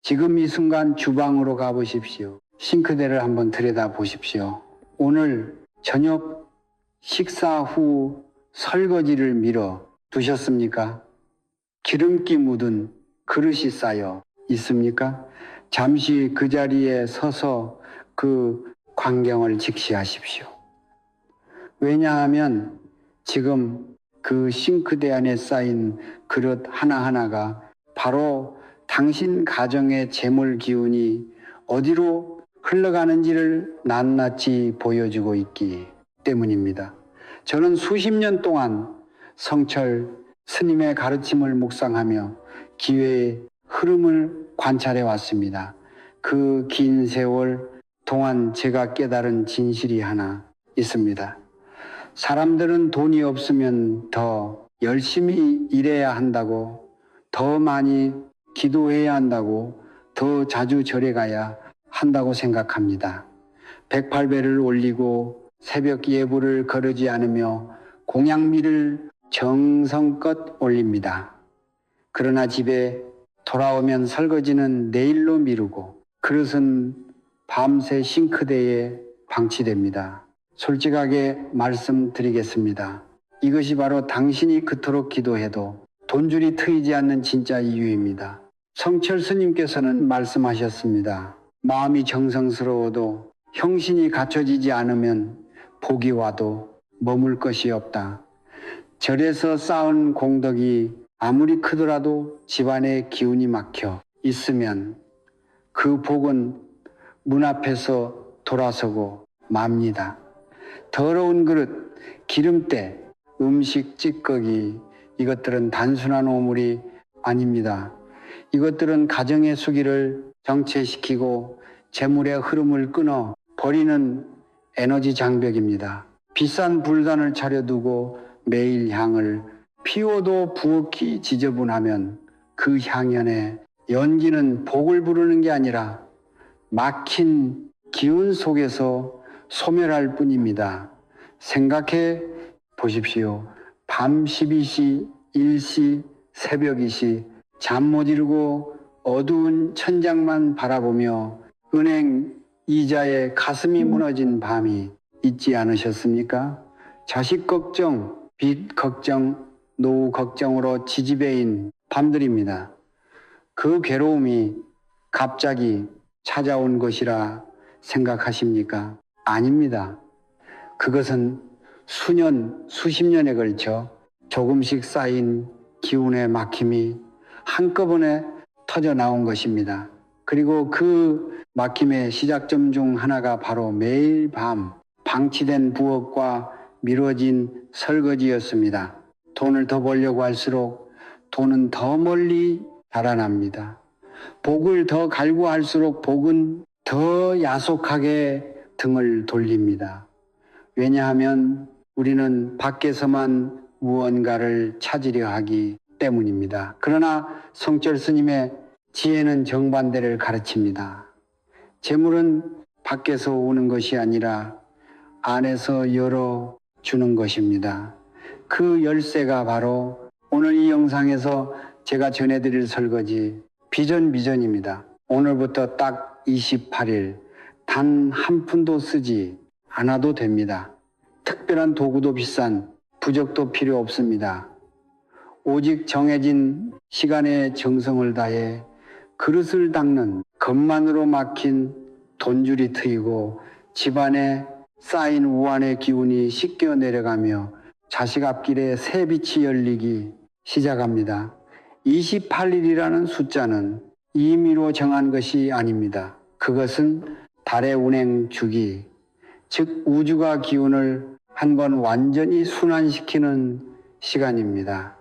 지금 이 순간 주방으로 가보십시오. 싱크대를 한번 들여다보십시오. 오늘 저녁 식사 후 설거지를 미뤄 두셨습니까? 기름기 묻은 그릇이 쌓여 있습니까? 잠시 그 자리에 서서 그 광경을 직시하십시오. 왜냐하면 지금 그 싱크대 안에 쌓인 그릇 하나하나가 바로 당신 가정의 재물 기운이 어디로 흘러가는지를 낱낱이 보여주고 있기 때문입니다. 저는 수십 년 동안 성철 스님의 가르침을 묵상하며 기회의 흐름을 관찰해 왔습니다. 그 긴 세월 동안 제가 깨달은 진실이 하나 있습니다. 사람들은 돈이 없으면 더 열심히 일해야 한다고, 더 많이 기도해야 한다고, 더 자주 절에 가야 한다고 생각합니다. 108배를 올리고 새벽 예불을 거르지 않으며 공양미를 정성껏 올립니다. 그러나 집에 돌아오면 설거지는 내일로 미루고 그릇은 밤새 싱크대에 방치됩니다. 솔직하게 말씀드리겠습니다. 이것이 바로 당신이 그토록 기도해도 돈줄이 트이지 않는 진짜 이유입니다. 성철 스님께서는 말씀하셨습니다. 마음이 정성스러워도 형신이 갖춰지지 않으면 복이 와도 머물 것이 없다. 절에서 쌓은 공덕이 아무리 크더라도 집안에 기운이 막혀 있으면 그 복은 문 앞에서 돌아서고 맙니다. 더러운 그릇, 기름때, 음식 찌꺼기, 이것들은 단순한 오물이 아닙니다. 이것들은 가정의 수기를 정체시키고 재물의 흐름을 끊어 버리는 에너지 장벽입니다. 비싼 불단을 차려두고 매일 향을 피워도 부엌이 지저분하면 그 향연에 연기는 복을 부르는 게 아니라 막힌 기운 속에서 소멸할 뿐입니다. 생각해 보십시오. 밤 12시, 1시, 새벽 2시 잠 못 이루고 어두운 천장만 바라보며 은행 이자에 가슴이 무너진 밤이 있지 않으셨습니까? 자식 걱정, 빚 걱정, 노후 걱정으로 지지배인 밤들입니다. 그 괴로움이 갑자기 찾아온 것이라 생각하십니까? 아닙니다. 그것은 수년, 수십 년에 걸쳐 조금씩 쌓인 기운의 막힘이 한꺼번에 터져 나온 것입니다. 그리고 그 막힘의 시작점 중 하나가 바로 매일 밤 방치된 부엌과 미뤄진 설거지였습니다. 돈을 더 벌려고 할수록 돈은 더 멀리 달아납니다. 복을 더 갈구할수록 복은 더 야속하게 등을 돌립니다. 왜냐하면 우리는 밖에서만 무언가를 찾으려 하기 때문입니다. 그러나 성철 스님의 지혜는 정반대를 가르칩니다. 재물은 밖에서 오는 것이 아니라 안에서 열어주는 것입니다. 그 열쇠가 바로 오늘 이 영상에서 제가 전해드릴 설거지 비전입니다. 오늘부터 딱 28일 단 한 푼도 쓰지 않아도 됩니다. 특별한 도구도 비싼 부적도 필요 없습니다. 오직 정해진 시간에 정성을 다해 그릇을 닦는 것만으로 막힌 돈줄이 트이고 집안에 쌓인 우환의 기운이 씻겨 내려가며 자식 앞길에 새 빛이 열리기 시작합니다. 28일이라는 숫자는 임의로 정한 것이 아닙니다. 그것은 달의 운행 주기, 즉 우주가 기운을 한번 완전히 순환시키는 시간입니다.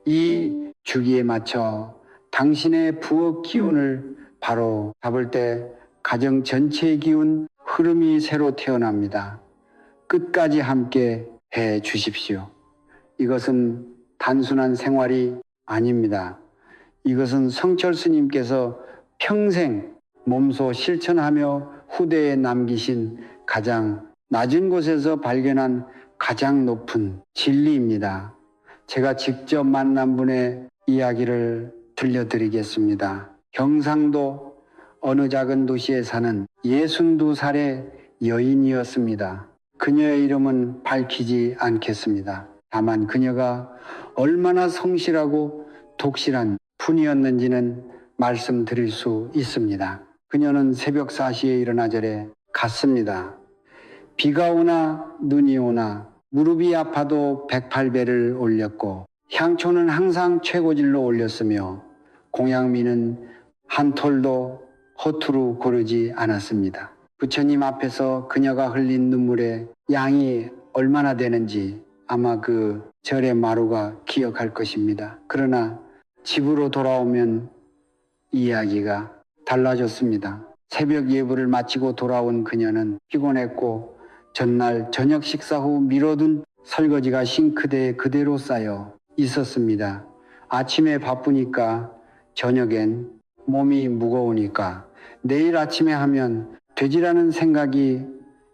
이 주기에 맞춰 당신의 부엌 기운을 바로 잡을 때 가정 전체의 기운 흐름이 새로 태어납니다. 끝까지 함께 해 주십시오. 이것은 단순한 생활이 아닙니다. 이것은 성철 스님께서 평생 몸소 실천하며 후대에 남기신 가장 낮은 곳에서 발견한 가장 높은 진리입니다. 제가 직접 만난 분의 이야기를 들려드리겠습니다. 경상도 어느 작은 도시에 사는 62살의 여인이었습니다. 그녀의 이름은 밝히지 않겠습니다. 다만 그녀가 얼마나 성실하고 독실한 분이었는지는 말씀드릴 수 있습니다. 그녀는 새벽 4시에 일어나 절에 갔습니다. 비가 오나 눈이 오나 무릎이 아파도 108배를 올렸고 향초는 항상 최고질로 올렸으며 공양미는 한 톨도 허투루 고르지 않았습니다. 부처님 앞에서 그녀가 흘린 눈물의 양이 얼마나 되는지 아마 그 절의 마루가 기억할 것입니다. 그러나 집으로 돌아오면 이야기가 달라졌습니다. 새벽 예불을 마치고 돌아온 그녀는 피곤했고 전날 저녁 식사 후 미뤄둔 설거지가 싱크대에 그대로 쌓여 있었습니다. 아침에 바쁘니까 저녁엔 몸이 무거우니까 내일 아침에 하면 되지라는 생각이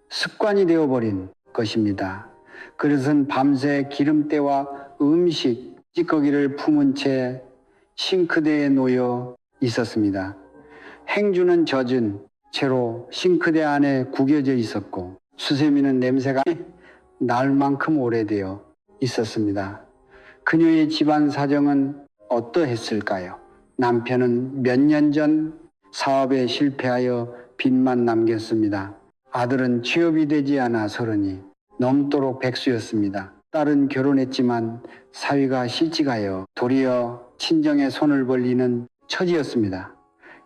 습관이 되어버린 것입니다. 그릇은 밤새 기름때와 음식, 찌꺼기를 품은 채 싱크대에 놓여 있었습니다. 행주는 젖은 채로 싱크대 안에 구겨져 있었고 수세미는 냄새가 날 만큼 오래되어 있었습니다. 그녀의 집안 사정은 어떠했을까요? 남편은 몇 년 전 사업에 실패하여 빚만 남겼습니다. 아들은 취업이 되지 않아 30이 넘도록 백수였습니다. 딸은 결혼했지만 사위가 실직하여 도리어 친정에 손을 벌리는 처지였습니다.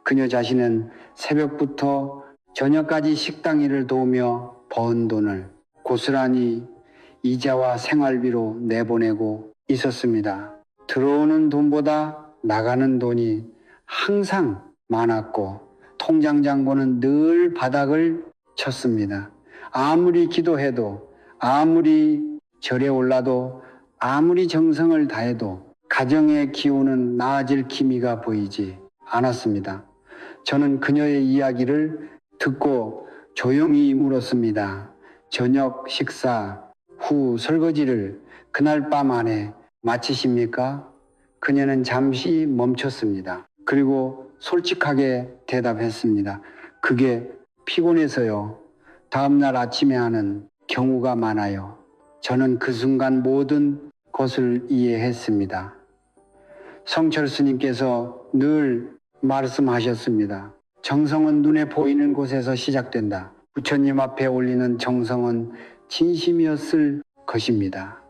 그녀 자신은 새벽부터 저녁까지 식당 일을 도우며 번 돈을 고스란히 이자와 생활비로 내보내고 있었습니다. 들어오는 돈보다 나가는 돈이 항상 많았고 통장 잔고는 늘 바닥을 쳤습니다. 아무리 기도해도 아무리 절에 올라도 아무리 정성을 다해도 가정의 기운은 나아질 기미가 보이지 않았습니다. 저는 그녀의 이야기를 듣고 조용히 물었습니다. 저녁 식사 후 설거지를 그날 밤 안에 마치십니까? 그녀는 잠시 멈췄습니다. 그리고 솔직하게 대답했습니다. 그게 피곤해서요. 다음날 아침에 하는 경우가 많아요. 저는 그 순간 모든 것을 이해했습니다. 성철 스님께서 늘 말씀하셨습니다. 정성은 눈에 보이는 곳에서 시작된다. 부처님 앞에 올리는 정성은 진심이었을 것입니다.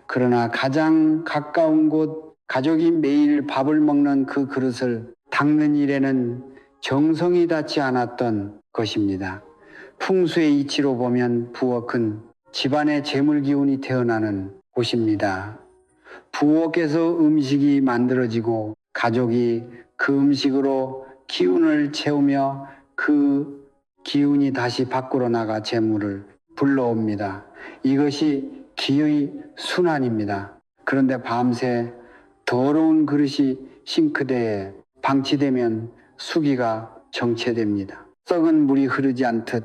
그러나 가장 가까운 곳, 가족이 매일 밥을 먹는 그 그릇을 닦는 일에는 정성이 닿지 않았던 것입니다. 풍수의 이치로 보면 부엌은 집안의 재물 기운이 태어나는 곳입니다. 부엌에서 음식이 만들어지고 가족이 그 음식으로 기운을 채우며 그 기운이 다시 밖으로 나가 재물을 불러옵니다. 이것이 기의 순환입니다. 그런데 밤새 더러운 그릇이 싱크대에 방치되면 수기가 정체됩니다. 썩은 물이 흐르지 않듯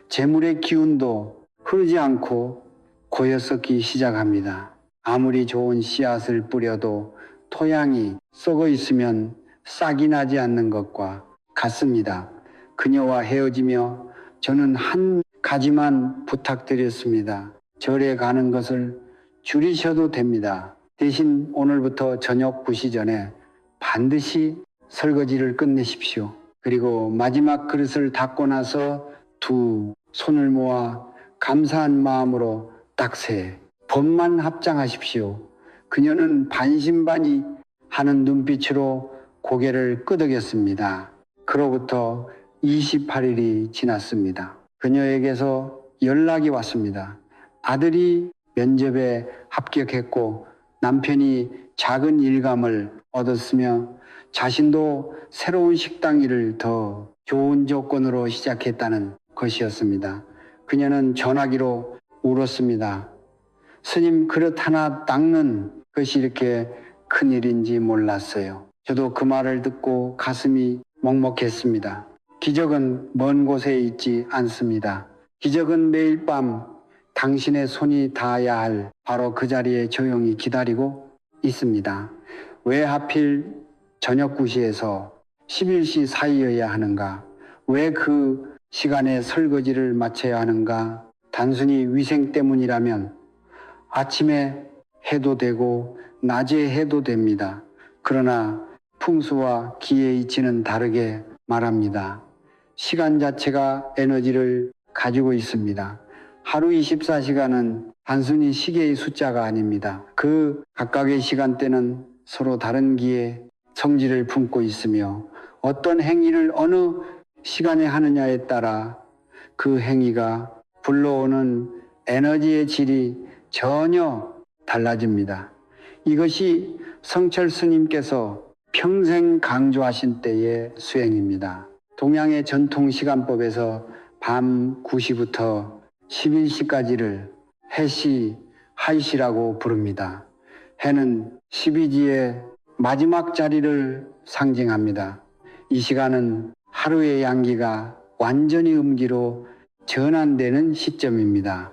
재물의 기운도 흐르지 않고 고여 썩기 시작합니다. 아무리 좋은 씨앗을 뿌려도 토양이 썩어 있으면 싹이 나지 않는 것과 같습니다. 그녀와 헤어지며 저는 한 가지만 부탁드렸습니다. 절에 가는 것을 줄이셔도 됩니다. 대신 오늘부터 저녁 9시 전에 반드시 설거지를 끝내십시오. 그리고 마지막 그릇을 닦고 나서 두 손을 모아 감사한 마음으로 딱새 법만 합장하십시오. 그녀는 반신반의 하는 눈빛으로 고개를 끄덕였습니다. 그로부터 28일이 지났습니다. 그녀에게서 연락이 왔습니다. 아들이 면접에 합격했고 남편이 작은 일감을 얻었으며 자신도 새로운 식당 일을 더 좋은 조건으로 시작했다는 것이었습니다. 그녀는 전화기로 울었습니다. 스님, 그릇 하나 닦는 것이 이렇게 큰일인지 몰랐어요. 저도 그 말을 듣고 가슴이 먹먹했습니다. 기적은 먼 곳에 있지 않습니다. 기적은 매일 밤 당신의 손이 닿아야 할 바로 그 자리에 조용히 기다리고 있습니다. 왜 하필 저녁 9시에서 11시 사이여야 하는가? 왜 그 시간에 설거지를 마쳐야 하는가? 단순히 위생 때문이라면 아침에 해도 되고 낮에 해도 됩니다. 그러나 풍수와 기의 이치는 다르게 말합니다. 시간 자체가 에너지를 가지고 있습니다. 하루 24시간은 단순히 시계의 숫자가 아닙니다. 그 각각의 시간대는 서로 다른 기의 성질을 품고 있으며 어떤 행위를 어느 시간에 하느냐에 따라 그 행위가 불러오는 에너지의 질이 전혀 달라집니다. 이것이 성철 스님께서 평생 강조하신 때의 수행입니다. 동양의 전통 시간법에서 밤 9시부터 11시까지를 해시, 하이시라고 부릅니다. 해는 12지의 마지막 자리를 상징합니다. 이 시간은 하루의 양기가 완전히 음기로 전환되는 시점입니다.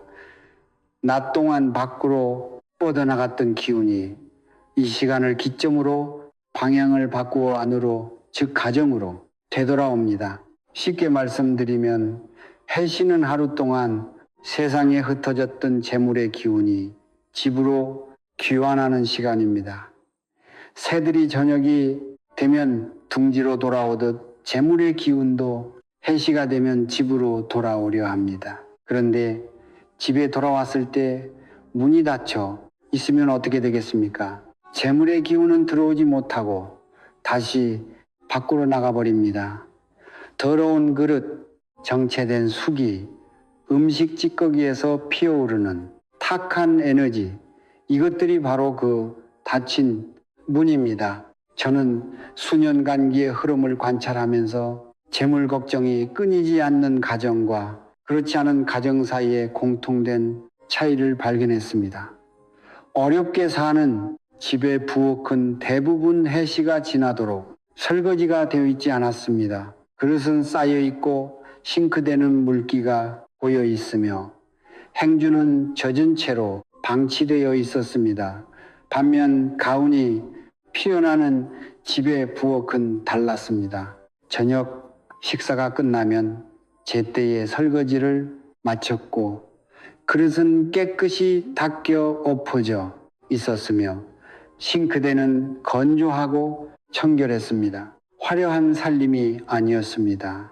낮 동안 밖으로 뻗어나갔던 기운이 이 시간을 기점으로 방향을 바꾸어 안으로, 즉 가정으로 되돌아옵니다. 쉽게 말씀드리면 해시는 하루 동안 세상에 흩어졌던 재물의 기운이 집으로 귀환하는 시간입니다. 새들이 저녁이 되면 둥지로 돌아오듯 재물의 기운도 해시가 되면 집으로 돌아오려 합니다. 그런데 집에 돌아왔을 때 문이 닫혀 있으면 어떻게 되겠습니까? 재물의 기운은 들어오지 못하고 다시 밖으로 나가버립니다. 더러운 그릇, 정체된 수기, 음식 찌꺼기에서 피어오르는 탁한 에너지, 이것들이 바로 그 닫힌 문입니다. 저는 수년간기의 흐름을 관찰하면서 재물 걱정이 끊이지 않는 가정과 그렇지 않은 가정 사이에 공통된 차이를 발견했습니다. 어렵게 사는 집에 부엌은 대부분 해시가 지나도록 설거지가 되어 있지 않았습니다. 그릇은 쌓여 있고 싱크대는 물기가 고여 있으며 행주는 젖은 채로 방치되어 있었습니다. 반면 가훈이 피어나는 집의 부엌은 달랐습니다. 저녁 식사가 끝나면 제때에 설거지를 마쳤고 그릇은 깨끗이 닦여 엎어져 있었으며 싱크대는 건조하고 청결했습니다. 화려한 살림이 아니었습니다.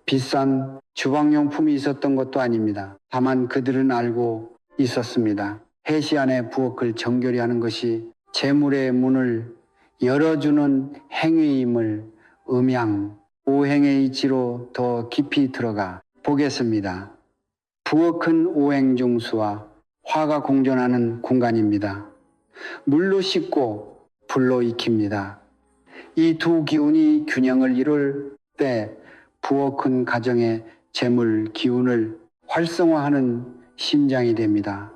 비싼 주방용품이 있었던 것도 아닙니다. 다만 그들은 알고 있었습니다. 해시 안의 부엌을 정결히 하는 것이 재물의 문을 열어주는 행위임을 음양, 오행의 이치로 더 깊이 들어가 보겠습니다. 부엌은 오행중수와 화가 공존하는 공간입니다. 물로 씻고 불로 익힙니다. 이 두 기운이 균형을 이룰 때 부엌은 가정의 재물 기운을 활성화하는 심장이 됩니다.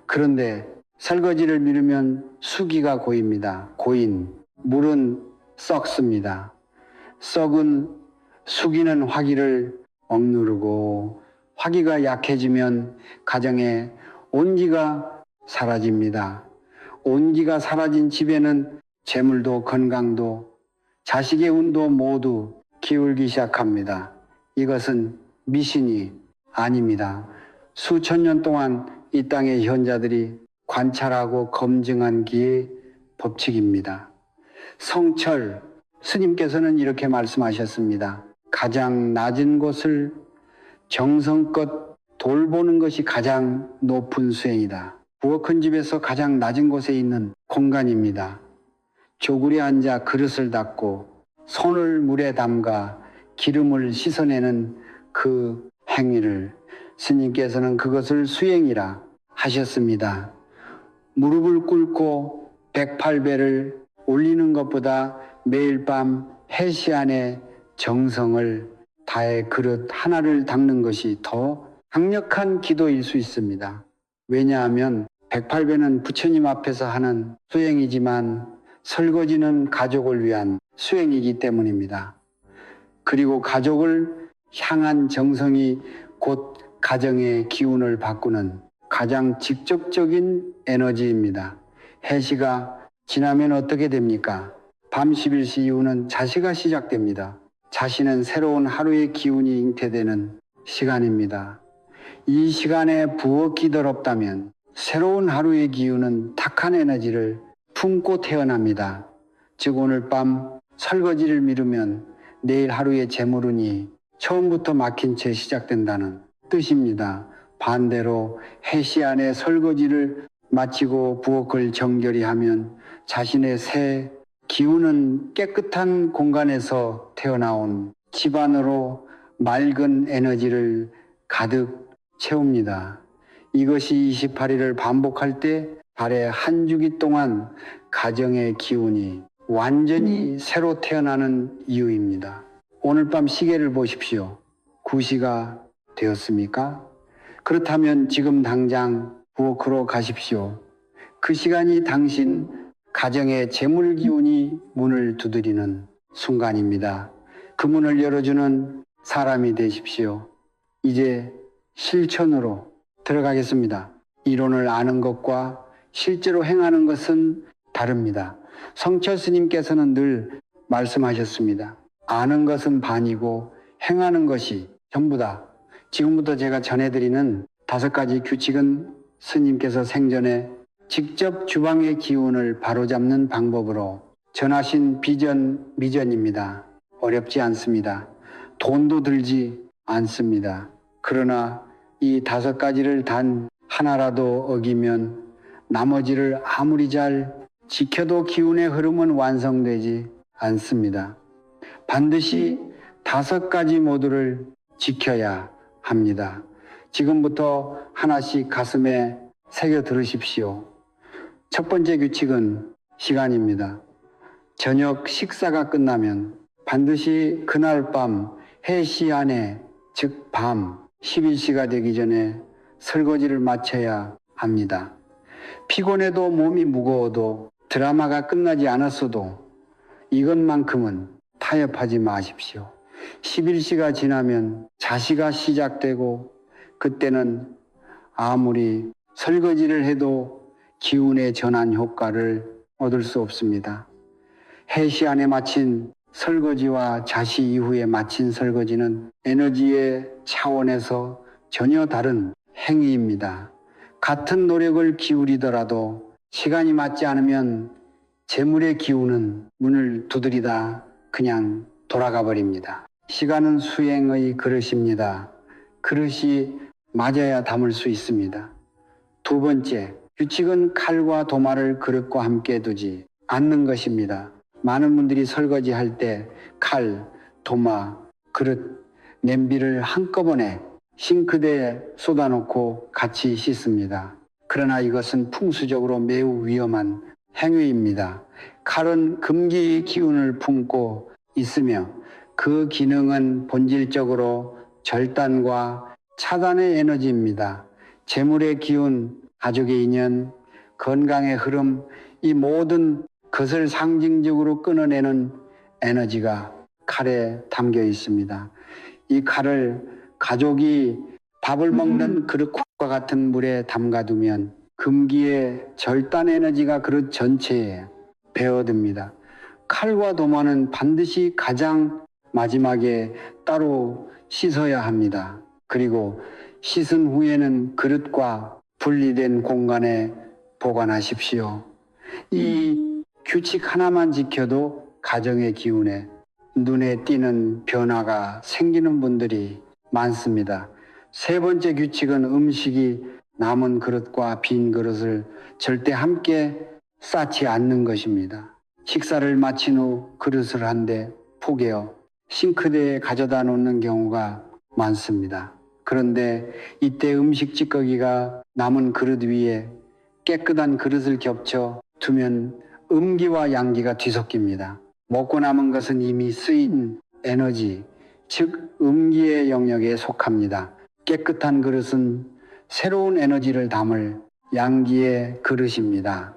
그런데 설거지를 미루면 수기가 고입니다. 고인, 물은 썩습니다. 썩은 수기는 화기를 억누르고 화기가 약해지면 가정의 온기가 사라집니다. 온기가 사라진 집에는 재물도 건강도 자식의 운도 모두 기울기 시작합니다. 이것은 미신이 아닙니다. 수천 년 동안 이 땅의 현자들이 관찰하고 검증한 기의 법칙입니다. 성철 스님께서는 이렇게 말씀하셨습니다. 가장 낮은 곳을 정성껏 돌보는 것이 가장 높은 수행이다. 부엌은 집에서 가장 낮은 곳에 있는 공간입니다. 조굴에 앉아 그릇을 닦고 손을 물에 담가 기름을 씻어내는 그 행위를 스님께서는 그것을 수행이라 하셨습니다. 무릎을 꿇고 108배를 올리는 것보다 매일 밤 해시 안에 정성을 다해 그릇 하나를 닦는 것이 더 강력한 기도일 수 있습니다. 왜냐하면 108배는 부처님 앞에서 하는 수행이지만 설거지는 가족을 위한 수행이기 때문입니다. 그리고 가족을 향한 정성이 곧 가정의 기운을 바꾸는 가장 직접적인 에너지입니다. 해시가 지나면 어떻게 됩니까? 밤 11시 이후는 자시가 시작됩니다. 자신은 새로운 하루의 기운이 잉태되는 시간입니다. 이 시간에 부엌이 더럽다면 새로운 하루의 기운은 탁한 에너지를 품고 태어납니다. 즉 오늘 밤 설거지를 미루면 내일 하루의 재물운이 처음부터 막힌 채 시작된다는 뜻입니다. 반대로 해시 안에 설거지를 마치고 부엌을 정결히 하면 자신의 새 기운은 깨끗한 공간에서 태어나온 집안으로 맑은 에너지를 가득 채웁니다. 이것이 28일을 반복할 때 달의 한 주기 동안 가정의 기운이 완전히 새로 태어나는 이유입니다. 오늘 밤 시계를 보십시오. 9시가 되었습니까? 그렇다면 지금 당장 부엌으로 가십시오. 그 시간이 당신 가정의 재물 기운이 문을 두드리는 순간입니다. 그 문을 열어주는 사람이 되십시오. 이제 실천으로 들어가겠습니다. 이론을 아는 것과 실제로 행하는 것은 다릅니다. 성철 스님께서는 늘 말씀하셨습니다. 아는 것은 반이고 행하는 것이 전부다. 지금부터 제가 전해드리는 5가지 규칙은 스님께서 생전에 직접 주방의 기운을 바로잡는 방법으로 전하신 미전입니다. 어렵지 않습니다. 돈도 들지 않습니다. 그러나 이 5가지를 단 하나라도 어기면 나머지를 아무리 잘 지켜도 기운의 흐름은 완성되지 않습니다. 반드시 5가지 모두를 지켜야 합니다. 지금부터 하나씩 가슴에 새겨 들으십시오. 첫 번째 규칙은 시간입니다. 저녁 식사가 끝나면 반드시 그날 밤 해시 안에, 즉 밤 11시가 되기 전에 설거지를 마쳐야 합니다. 피곤해도 몸이 무거워도 드라마가 끝나지 않았어도 이것만큼은 타협하지 마십시오. 11시가 지나면 자시가 시작되고 그때는 아무리 설거지를 해도 기운의 전환 효과를 얻을 수 없습니다. 해시 안에 마친 설거지와 자시 이후에 마친 설거지는 에너지의 차원에서 전혀 다른 행위입니다. 같은 노력을 기울이더라도 시간이 맞지 않으면 재물의 기운은 문을 두드리다 그냥 돌아가 버립니다. 시간은 수행의 그릇입니다. 그릇이 맞아야 담을 수 있습니다. 두 번째, 규칙은 칼과 도마를 그릇과 함께 두지 않는 것입니다. 많은 분들이 설거지할 때 칼, 도마, 그릇, 냄비를 한꺼번에 싱크대에 쏟아놓고 같이 씻습니다. 그러나 이것은 풍수적으로 매우 위험한 행위입니다. 칼은 금기의 기운을 품고 있으며 그 기능은 본질적으로 절단과 차단의 에너지입니다. 재물의 기운, 가족의 인연, 건강의 흐름, 이 모든 것을 상징적으로 끊어내는 에너지가 칼에 담겨 있습니다. 이 칼을 가족이 밥을 먹는 그릇과 같은 물에 담가두면 금기의 절단 에너지가 그릇 전체에 배어듭니다. 칼과 도마는 반드시 가장 마지막에 따로 씻어야 합니다. 그리고 씻은 후에는 그릇과 분리된 공간에 보관하십시오. 이 규칙 하나만 지켜도 가정의 기운에 눈에 띄는 변화가 생기는 분들이 많습니다. 세 번째 규칙은 음식이 남은 그릇과 빈 그릇을 절대 함께 쌓지 않는 것입니다. 식사를 마친 후 그릇을 한 대 포개어 싱크대에 가져다 놓는 경우가 많습니다. 그런데 이때 음식 찌꺼기가 남은 그릇 위에 깨끗한 그릇을 겹쳐 두면 음기와 양기가 뒤섞입니다. 먹고 남은 것은 이미 쓰인 에너지, 즉 음기의 영역에 속합니다. 깨끗한 그릇은 새로운 에너지를 담을 양기의 그릇입니다.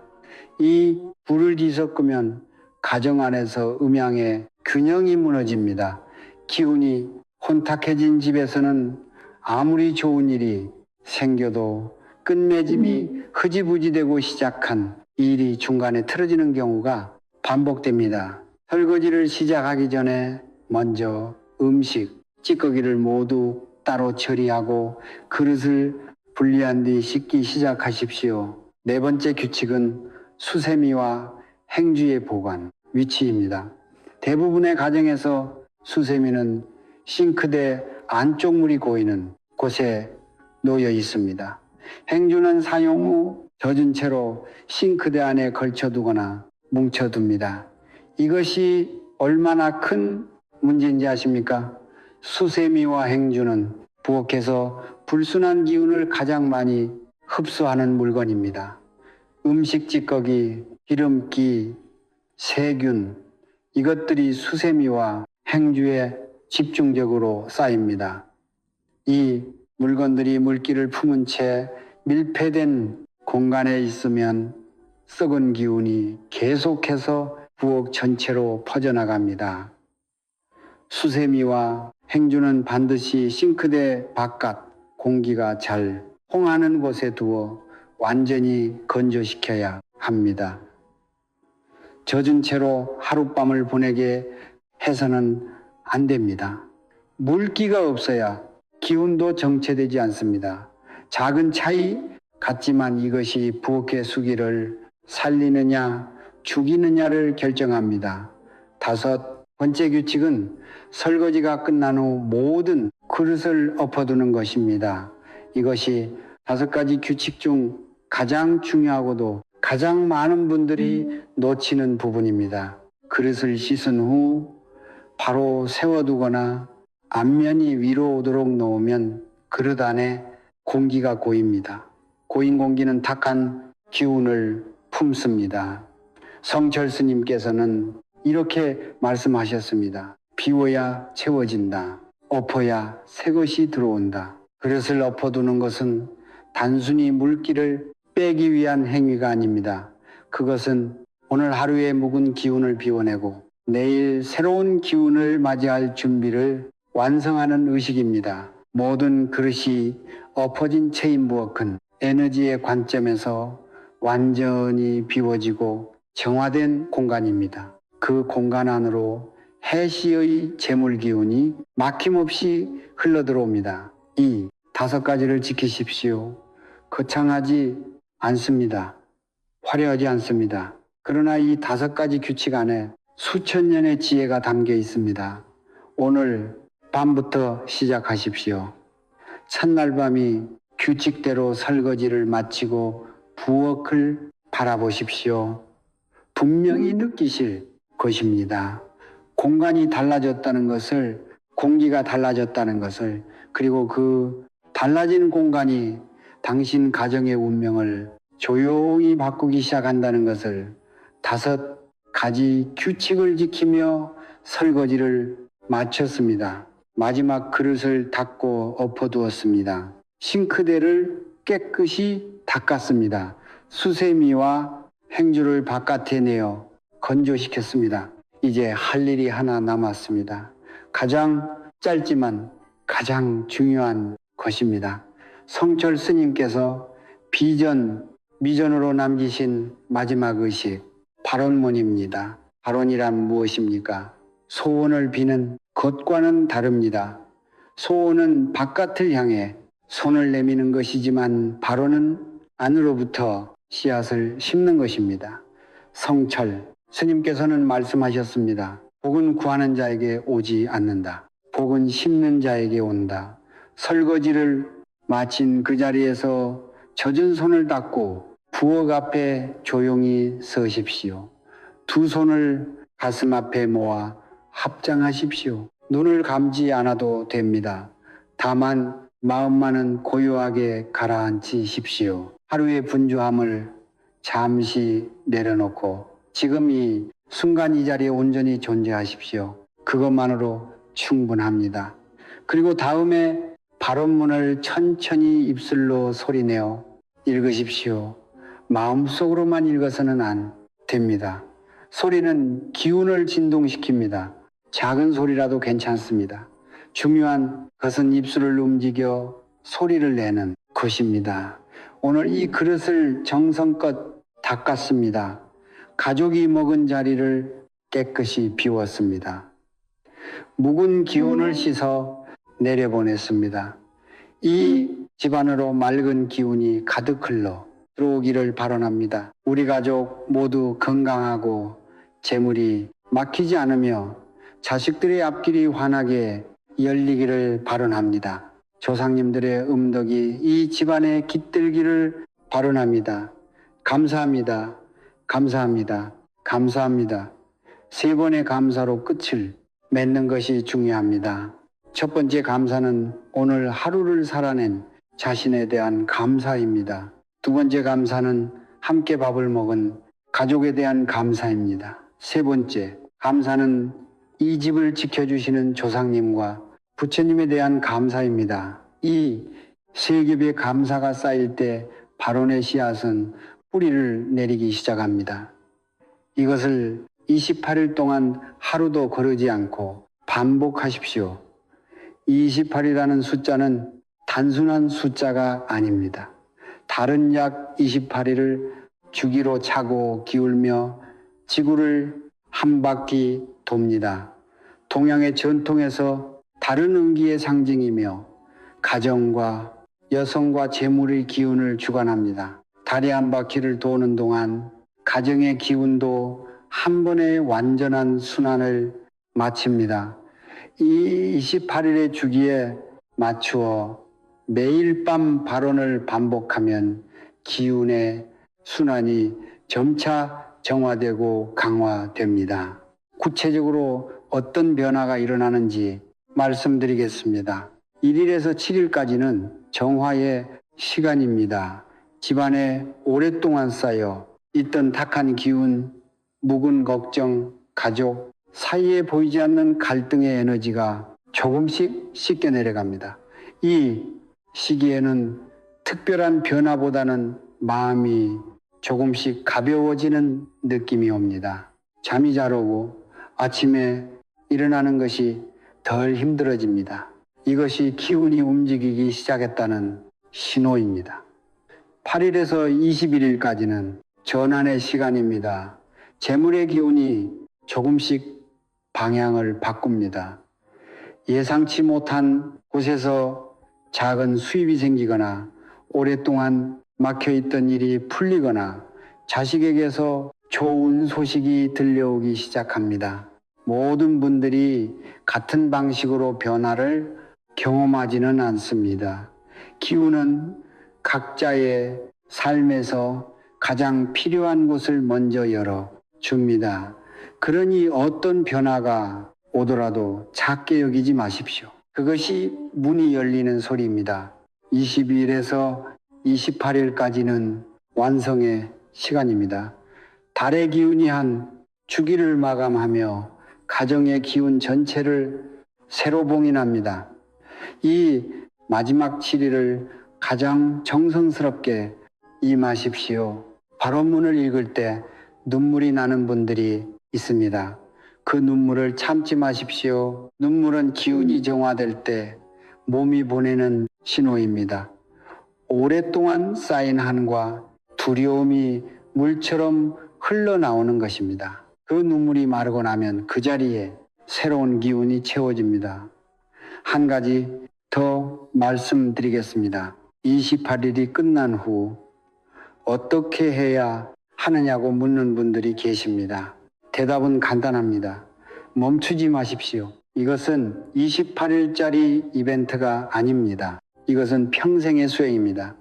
이 불을 뒤섞으면 가정 안에서 음양의 균형이 무너집니다. 기운이 혼탁해진 집에서는 아무리 좋은 일이 생겨도 끝맺음이 흐지부지되고 시작한 일이 중간에 틀어지는 경우가 반복됩니다. 설거지를 시작하기 전에 먼저 음식, 찌꺼기를 모두 따로 처리하고 그릇을 분리한 뒤 씻기 시작하십시오. 네 번째 규칙은 수세미와 행주의 보관, 위치입니다. 대부분의 가정에서 수세미는 싱크대 안쪽 물이 고이는 곳에 놓여 있습니다. 행주는 사용 후 젖은 채로 싱크대 안에 걸쳐두거나 뭉쳐둡니다. 이것이 얼마나 큰 문제인지 아십니까? 수세미와 행주는 부엌에서 불순한 기운을 가장 많이 흡수하는 물건입니다. 음식 찌꺼기, 기름기, 세균, 이것들이 수세미와 행주에 집중적으로 쌓입니다. 이 물건들이 물기를 품은 채 밀폐된 공간에 있으면 썩은 기운이 계속해서 부엌 전체로 퍼져나갑니다. 수세미와 행주는 반드시 싱크대 바깥 공기가 잘 통하는 곳에 두어 완전히 건조시켜야 합니다. 젖은 채로 하룻밤을 보내게 해서는 안 됩니다. 물기가 없어야 기운도 정체되지 않습니다. 작은 차이 같지만 이것이 부엌의 수기를 살리느냐 죽이느냐를 결정합니다. 다섯 번째 규칙은 설거지가 끝난 후 모든 그릇을 엎어두는 것입니다. 이것이 5가지 규칙 중 가장 중요하고도 가장 많은 분들이 놓치는 부분입니다. 그릇을 씻은 후 바로 세워두거나 앞면이 위로 오도록 놓으면 그릇 안에 공기가 고입니다. 고인 공기는 탁한 기운을 품습니다. 성철 스님께서는 이렇게 말씀하셨습니다. 비워야 채워진다. 엎어야 새 것이 들어온다. 그릇을 엎어두는 것은 단순히 물기를 빼기 위한 행위가 아닙니다. 그것은 오늘 하루의 묵은 기운을 비워내고 내일 새로운 기운을 맞이할 준비를 완성하는 의식입니다. 모든 그릇이 엎어진 채인 부엌은 에너지의 관점에서 완전히 비워지고 정화된 공간입니다. 그 공간 안으로 해시의 재물 기운이 막힘없이 흘러들어옵니다. 이 5가지를 지키십시오. 거창하지 않습니다. 화려하지 않습니다. 그러나 이 5가지 규칙 안에 수천 년의 지혜가 담겨 있습니다. 오늘 밤부터 시작하십시오. 첫날 밤이 규칙대로 설거지를 마치고 부엌을 바라보십시오. 분명히 느끼실 것입니다. 공간이 달라졌다는 것을, 공기가 달라졌다는 것을, 그리고 그 달라진 공간이 당신 가정의 운명을 조용히 바꾸기 시작한다는 것을 5가지 규칙을 지키며 설거지를 마쳤습니다. 마지막 그릇을 닦고 엎어두었습니다. 싱크대를 깨끗이 닦았습니다. 수세미와 행주를 바깥에 내어 건조시켰습니다. 이제 할 일이 하나 남았습니다. 가장 짧지만 가장 중요한 것입니다. 성철 스님께서 미전으로 남기신 마지막 의식, 발언문입니다. 발언이란 무엇입니까? 소원을 비는 것과는 다릅니다. 소원은 바깥을 향해 손을 내미는 것이지만 발언은 안으로부터 씨앗을 심는 것입니다. 성철 스님께서는 말씀하셨습니다. 복은 구하는 자에게 오지 않는다. 복은 심는 자에게 온다. 설거지를 마친 그 자리에서 젖은 손을 닦고 부엌 앞에 조용히 서십시오. 2 손을 가슴 앞에 모아 합장하십시오. 눈을 감지 않아도 됩니다. 다만 마음만은 고요하게 가라앉히십시오. 하루의 분주함을 잠시 내려놓고 지금 이 순간 이 자리에 온전히 존재하십시오. 그것만으로 충분합니다. 그리고 다음에 발언문을 천천히 입술로 소리내어 읽으십시오. 마음속으로만 읽어서는 안 됩니다. 소리는 기운을 진동시킵니다. 작은 소리라도 괜찮습니다. 중요한 것은 입술을 움직여 소리를 내는 것입니다. 오늘 이 그릇을 정성껏 닦았습니다. 가족이 먹은 자리를 깨끗이 비웠습니다. 묵은 기운을 씻어 내려보냈습니다. 이 집안으로 맑은 기운이 가득 흘러 들어오기를 바라옵니다. 우리 가족 모두 건강하고 재물이 막히지 않으며 자식들의 앞길이 환하게 열리기를 바라옵니다. 조상님들의 음덕이 이 집안에 깃들기를 바라옵니다. 감사합니다. 감사합니다. 감사합니다. 세 번의 감사로 끝을 맺는 것이 중요합니다. 첫 번째 감사는 오늘 하루를 살아낸 자신에 대한 감사입니다. 두 번째 감사는 함께 밥을 먹은 가족에 대한 감사입니다. 세 번째 감사는 이 집을 지켜주시는 조상님과 부처님에 대한 감사입니다. 이 세 겹의 감사가 쌓일 때 발언의 씨앗은 뿌리를 내리기 시작합니다. 이것을 28일 동안 하루도 거르지 않고 반복하십시오. 28이라는 숫자는 단순한 숫자가 아닙니다. 다른 약 28일을 주기로 차고 기울며 지구를 한 바퀴 돕니다. 동양의 전통에서 다른 의미의 상징이며 가정과 여성과 재물의 기운을 주관합니다. 달이 한 바퀴를 도는 동안 가정의 기운도 한 번의 완전한 순환을 마칩니다. 이 28일의 주기에 맞추어 매일 밤 발언을 반복하면 기운의 순환이 점차 정화되고 강화됩니다. 구체적으로 어떤 변화가 일어나는지 말씀드리겠습니다. 1일에서 7일까지는 정화의 시간입니다. 집안에 오랫동안 쌓여 있던 탁한 기운, 묵은 걱정, 가족 사이에 보이지 않는 갈등의 에너지가 조금씩 씻겨 내려갑니다. 이 시기에는 특별한 변화보다는 마음이 조금씩 가벼워지는 느낌이 옵니다. 잠이 잘 오고 아침에 일어나는 것이 덜 힘들어집니다. 이것이 기운이 움직이기 시작했다는 신호입니다. 8일에서 21일까지는 전환의 시간입니다. 재물의 기운이 조금씩 방향을 바꿉니다. 예상치 못한 곳에서 작은 수입이 생기거나 오랫동안 막혀있던 일이 풀리거나 자식에게서 좋은 소식이 들려오기 시작합니다. 모든 분들이 같은 방식으로 변화를 경험하지는 않습니다. 기운은 각자의 삶에서 가장 필요한 곳을 먼저 열어 줍니다. 그러니 어떤 변화가 오더라도 작게 여기지 마십시오. 그것이 문이 열리는 소리입니다. 22일에서 28일까지는 완성의 시간입니다. 달의 기운이 한 주기를 마감하며 가정의 기운 전체를 새로 봉인합니다. 이 마지막 7일을 가장 정성스럽게 임하십시오. 발언문을 읽을 때 눈물이 나는 분들이 있습니다. 그 눈물을 참지 마십시오. 눈물은 기운이 정화될 때 몸이 보내는 신호입니다. 오랫동안 쌓인 한과 두려움이 물처럼 흘러나오는 것입니다. 그 눈물이 마르고 나면 그 자리에 새로운 기운이 채워집니다. 한 가지 더 말씀드리겠습니다. 28일이 끝난 후 어떻게 해야 하느냐고 묻는 분들이 계십니다. 대답은 간단합니다. 멈추지 마십시오. 이것은 28일짜리 이벤트가 아닙니다. 이것은 평생의 수행입니다.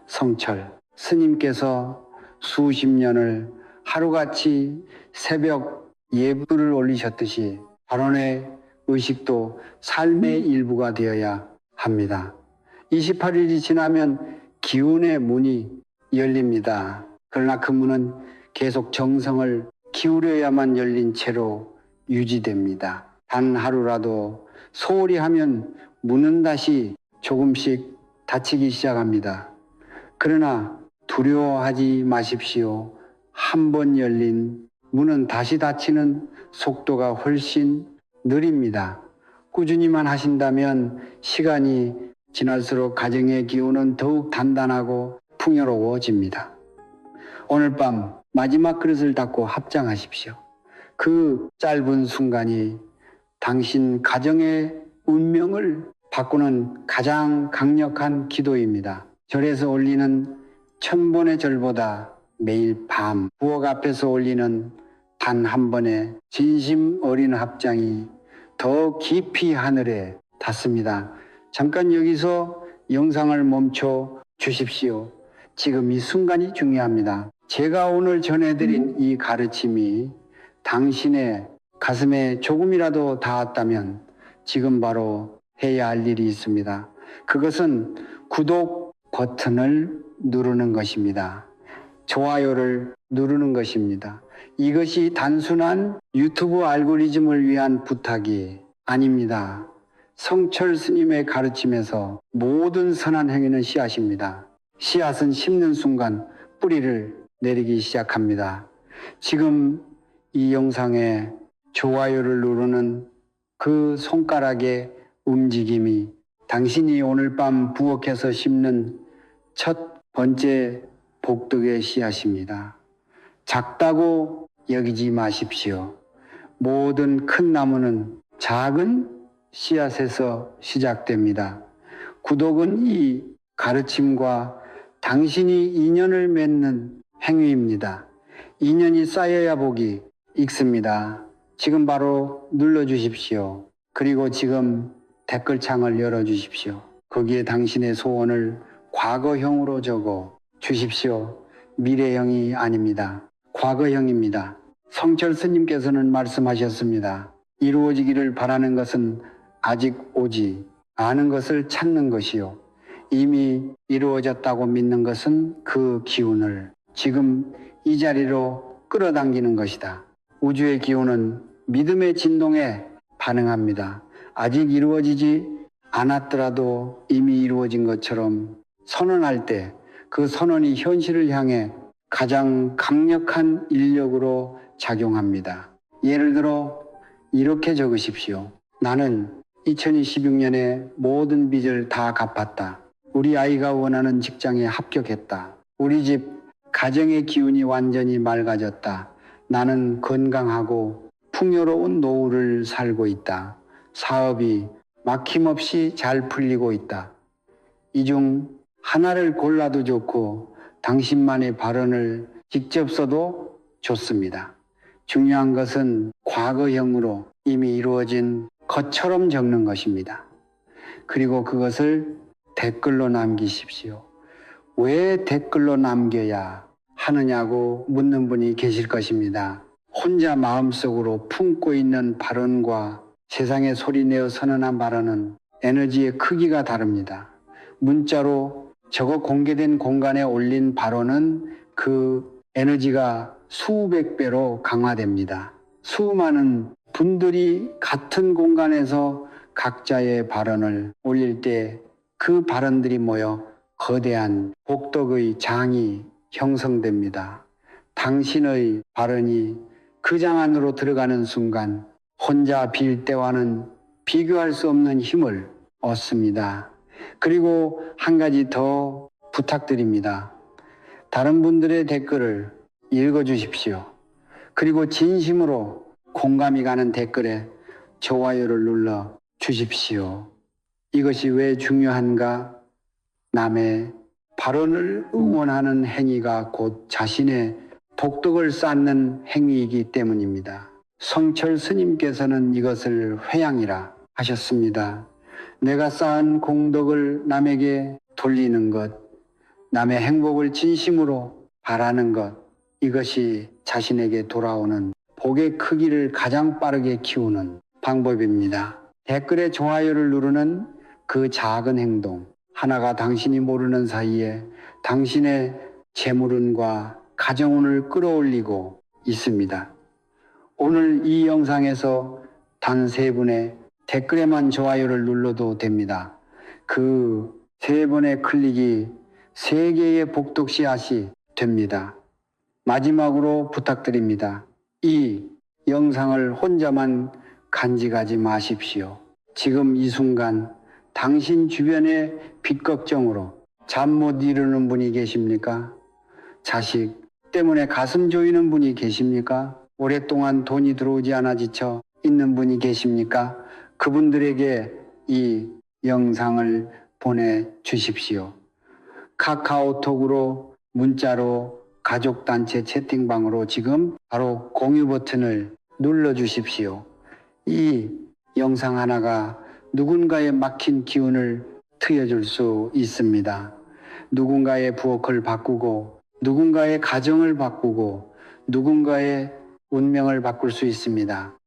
성철, 스님께서 수십 년을 하루같이 새벽 예불을 올리셨듯이 발언의 의식도 삶의 일부가 되어야 합니다. 28일이 지나면 기운의 문이 열립니다. 그러나 그 문은 계속 정성을 기울여야만 열린 채로 유지됩니다. 단 하루라도 소홀히 하면 문은 다시 조금씩 닫히기 시작합니다. 그러나 두려워하지 마십시오. 한 번 열린 문은 다시 닫히는 속도가 훨씬 느립니다. 꾸준히만 하신다면 시간이 지날수록 가정의 기운은 더욱 단단하고 풍요로워집니다. 오늘 밤 마지막 그릇을 닫고 합장하십시오. 그 짧은 순간이 당신 가정의 운명을 바꾸는 가장 강력한 기도입니다. 절에서 올리는 1000번의 절보다 매일 밤 부엌 앞에서 올리는 단 한 번의 진심 어린 합장이 더 깊이 하늘에 닿습니다. 잠깐 여기서 영상을 멈춰 주십시오. 지금 이 순간이 중요합니다. 제가 오늘 전해드린 이 가르침이 당신의 가슴에 조금이라도 닿았다면 지금 바로 해야 할 일이 있습니다. 그것은 구독 버튼을 누르는 것입니다. 좋아요를 누르는 것입니다. 이것이 단순한 유튜브 알고리즘을 위한 부탁이 아닙니다. 성철 스님의 가르침에서 모든 선한 행위는 씨앗입니다. 씨앗은 심는 순간 뿌리를 내리기 시작합니다. 지금 이 영상에 좋아요를 누르는 그 손가락의 움직임이 당신이 오늘 밤 부엌에서 심는 첫 번째 복덕의 씨앗입니다. 작다고 여기지 마십시오. 모든 큰 나무는 작은 씨앗에서 시작됩니다. 구독은 이 가르침과 당신이 인연을 맺는 행위입니다. 인연이 쌓여야 복이 익습니다. 지금 바로 눌러주십시오. 그리고 지금 댓글창을 열어주십시오. 거기에 당신의 소원을 과거형으로 적어 주십시오. 미래형이 아닙니다. 과거형입니다. 성철 스님께서는 말씀하셨습니다. 이루어지기를 바라는 것은 아직 오지 않은 것을 찾는 것이요. 이미 이루어졌다고 믿는 것은 그 기운을 지금 이 자리로 끌어당기는 것이다. 우주의 기운은 믿음의 진동에 반응합니다. 아직 이루어지지 않았더라도 이미 이루어진 것처럼 선언할 때 그 선언이 현실을 향해 가장 강력한 인력으로 작용합니다. 예를 들어 이렇게 적으십시오. 나는 2026년에 모든 빚을 다 갚았다. 우리 아이가 원하는 직장에 합격했다. 우리 집 가정의 기운이 완전히 맑아졌다. 나는 건강하고 풍요로운 노후를 살고 있다. 사업이 막힘없이 잘 풀리고 있다. 이 중 하나를 골라도 좋고 당신만의 발언을 직접 써도 좋습니다. 중요한 것은 과거형으로 이미 이루어진 것처럼 적는 것입니다. 그리고 그것을 댓글로 남기십시오. 왜 댓글로 남겨야 하느냐고 묻는 분이 계실 것입니다. 혼자 마음속으로 품고 있는 발언과 세상에 소리내어 선언한 발언은 에너지의 크기가 다릅니다. 문자로 적어 공개된 공간에 올린 발언은 그 에너지가 수백 배로 강화됩니다. 수많은 분들이 같은 공간에서 각자의 발언을 올릴 때 그 발언들이 모여 거대한 복덕의 장이 형성됩니다. 당신의 발언이 그 장 안으로 들어가는 순간 혼자 빌 때와는 비교할 수 없는 힘을 얻습니다. 그리고 한 가지 더 부탁드립니다. 다른 분들의 댓글을 읽어주십시오. 그리고 진심으로 공감이 가는 댓글에 좋아요를 눌러 주십시오. 이것이 왜 중요한가? 남의 발언을 응원하는 행위가 곧 자신의 복덕을 쌓는 행위이기 때문입니다. 성철 스님께서는 이것을 회양이라 하셨습니다. 내가 쌓은 공덕을 남에게 돌리는 것, 남의 행복을 진심으로 바라는 것, 이것이 자신에게 돌아오는 복의 크기를 가장 빠르게 키우는 방법입니다. 댓글에 좋아요를 누르는 그 작은 행동, 하나가 당신이 모르는 사이에 당신의 재물운과 가정운을 끌어올리고 있습니다. 오늘 이 영상에서 단 3분의 댓글에만 좋아요를 눌러도 됩니다. 그 3번의 클릭이 3개의 복덕 씨앗이 됩니다. 마지막으로 부탁드립니다. 이 영상을 혼자만 간직하지 마십시오. 지금 이 순간 당신 주변에 빚 걱정으로 잠 못 이루는 분이 계십니까? 자식 때문에 가슴 조이는 분이 계십니까? 오랫동안 돈이 들어오지 않아 지쳐 있는 분이 계십니까? 그분들에게 이 영상을 보내주십시오. 카카오톡으로, 문자로, 가족단체 채팅방으로 지금 바로 공유 버튼을 눌러주십시오. 이 영상 하나가 누군가의 막힌 기운을 트여줄 수 있습니다. 누군가의 부엌을 바꾸고, 누군가의 가정을 바꾸고, 누군가의 운명을 바꿀 수 있습니다.